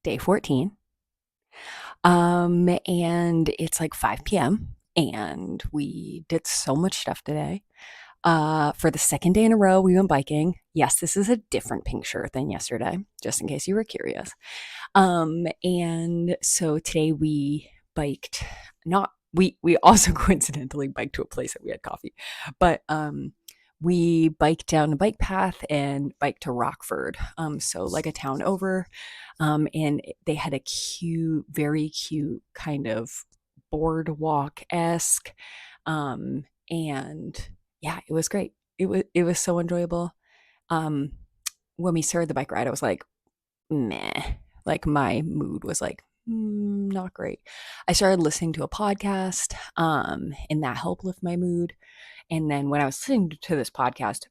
day 14. And it's like 5 p.m. and we did so much stuff today. For the second day in a row, we went biking. Yes, this is a different pink shirt than yesterday, just in case you were curious. And so today we biked, not we also coincidentally biked to a place that we had coffee, but we biked down a bike path and biked to Rockford, so like a town over, and they had a cute, very cute kind of boardwalk esque, and yeah, it was great. It was so enjoyable. Um, when we started the bike ride, I was like, meh. Like my mood was like not great. I started listening to a podcast, and that helped lift my mood. And then when I was listening to this podcast,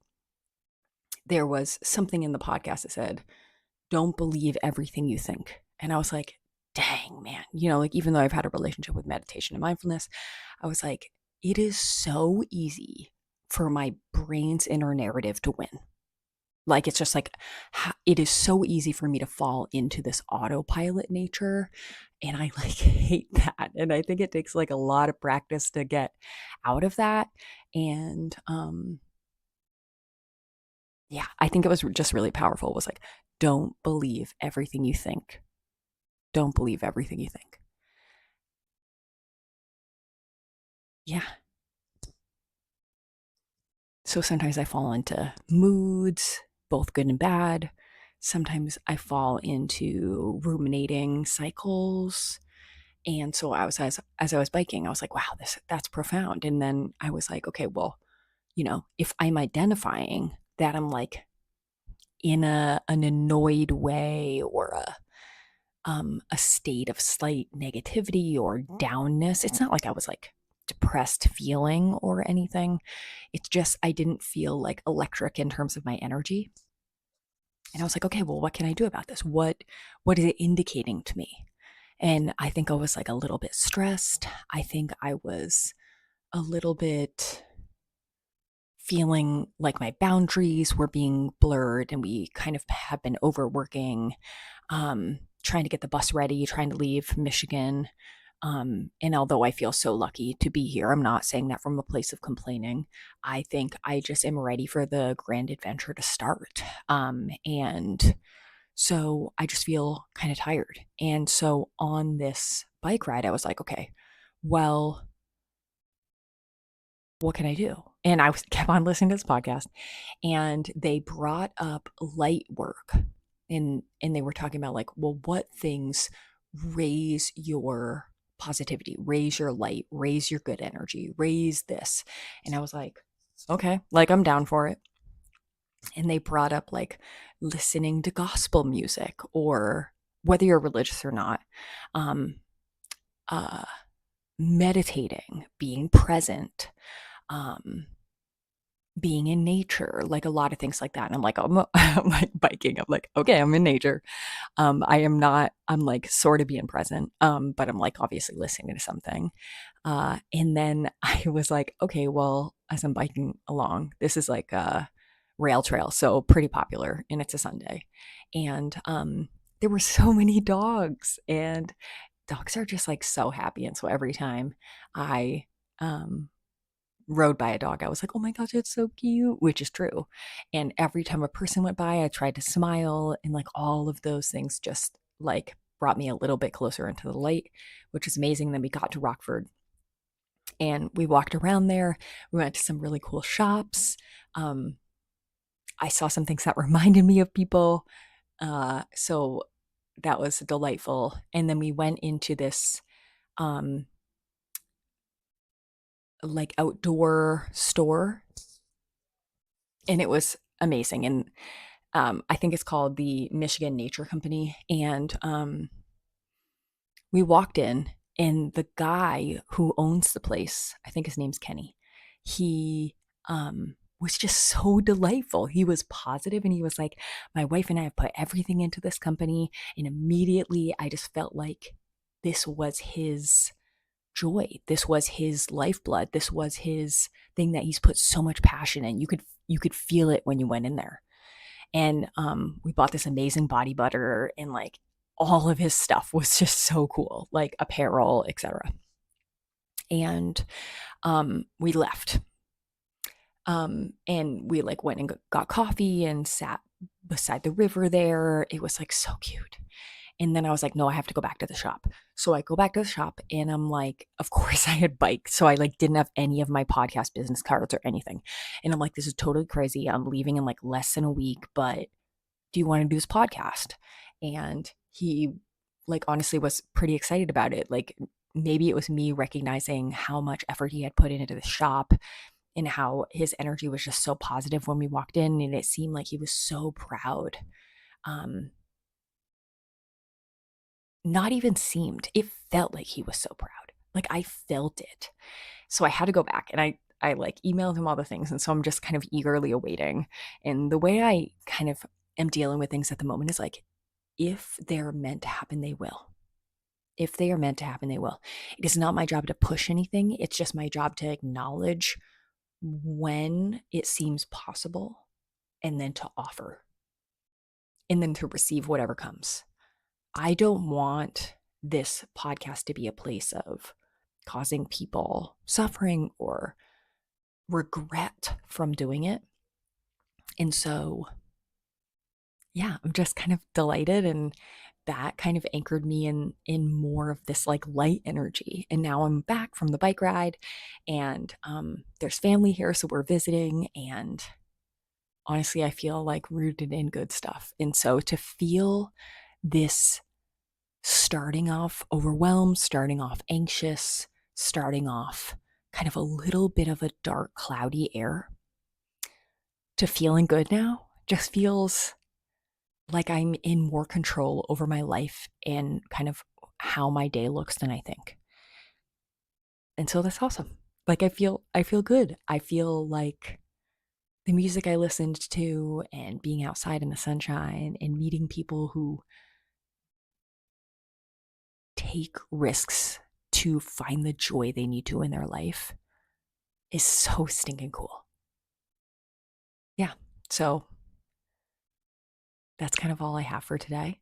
there was something in the podcast that said, "Don't believe everything you think." And I was like, "Dang, man!" Like even though I've had a relationship with meditation and mindfulness, I was like, it is so easy for my brain's inner narrative to win. Like, it's just like, it is so easy for me to fall into this autopilot nature. And I like hate that. And I think it takes like a lot of practice to get out of that. And yeah, I think it was just really powerful. It was like, don't believe everything you think. Don't believe everything you think. Yeah. So sometimes I fall into moods, both good and bad. Sometimes I fall into ruminating cycles. And so as I was biking, I was like, wow, that's profound. And then I was like, okay, well, if I'm identifying that I'm like in an annoyed way or a state of slight negativity or downness, it's not like I was like depressed feeling or anything. It's just I didn't feel like electric in terms of my energy. And I was like, okay, well, what can I do about this? What is it indicating to me? And I think I was like a little bit stressed. I think I was a little bit feeling like my boundaries were being blurred and we kind of have been overworking, trying to get the bus ready, trying to leave Michigan. And although I feel so lucky to be here, I'm not saying that from a place of complaining. I think I just am ready for the grand adventure to start. And so I just feel kind of tired. And so on this bike ride, I was like, okay, well, what can I do? And I kept on listening to this podcast, and they brought up light work, and they were talking about like, well, what things raise your positivity, raise your light, raise your good energy, raise this. And I was like, okay, like I'm down for it. And they brought up like listening to gospel music, or whether you're religious or not, um, uh, meditating, being present, um, being in nature, like a lot of things like that. And I'm like, I'm like biking. I'm like, okay, I'm in nature. I am not, I'm like sort of being present, but I'm like obviously listening to something. And then I was like, okay, well, as I'm biking along, this is like a rail trail, so pretty popular, and it's a Sunday. And there were so many dogs, and dogs are just like so happy. And so every time I um, rode by a dog, I was like, oh my gosh, it's so cute, which is true. And every time a person went by, I tried to smile, and like all of those things just like brought me a little bit closer into the light, which is amazing. Then we got to Rockford and we walked around there. We went to some really cool shops. Um, I saw some things that reminded me of people. So that was delightful. And then we went into this um, like outdoor store, and it was amazing. And I think it's called the Michigan Nature Company. And we walked in, and the guy who owns the place, I think his name's Kenny, he was just so delightful. He was positive, and he was like, my wife and I have put everything into this company. And immediately I just felt like this was his joy. This was his lifeblood. This was his thing that he's put so much passion in. You could feel it when you went in there. And we bought this amazing body butter and like all of his stuff was just so cool, like apparel, etc. And we left. And we like went and got coffee and sat beside the river there. It was like so cute. And then I was like, no, I have to go back to the shop. So I go back to the shop and I'm like, of course I had biked. So I like didn't have any of my podcast business cards or anything. And I'm like, this is totally crazy. I'm leaving in like less than a week, but do you want to do this podcast? And he like honestly was pretty excited about it. Like maybe it was me recognizing how much effort he had put into the shop and how his energy was just so positive when we walked in, and it seemed like he was so proud. Um, Not even seemed, it felt like he was so proud. Like I felt it. So I had to go back and I like emailed him all the things. And so I'm just kind of eagerly awaiting. And the way I kind of am dealing with things at the moment is like, if they're meant to happen, they will. If they are meant to happen, they will. It is not my job to push anything. It's just my job to acknowledge when it seems possible and then to offer and then to receive whatever comes. I don't want this podcast to be a place of causing people suffering or regret from doing it. And so, yeah, I'm just kind of delighted, and that kind of anchored me in more of this like light energy. And now I'm back from the bike ride, and there's family here, so we're visiting, and honestly, I feel like rooted in good stuff. And so to feel this starting off overwhelmed, starting off anxious, starting off kind of a little bit of a dark, cloudy air, to feeling good now just feels like I'm in more control over my life and kind of how my day looks than I think. And so that's awesome. Like I feel good. I feel like the music I listened to and being outside in the sunshine and meeting people who take risks to find the joy they need to in their life is so stinking cool. Yeah. So that's kind of all I have for today.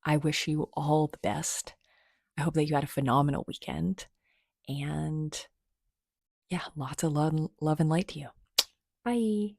I wish you all the best. I hope that you had a phenomenal weekend. And yeah, lots of love and light to you. Bye.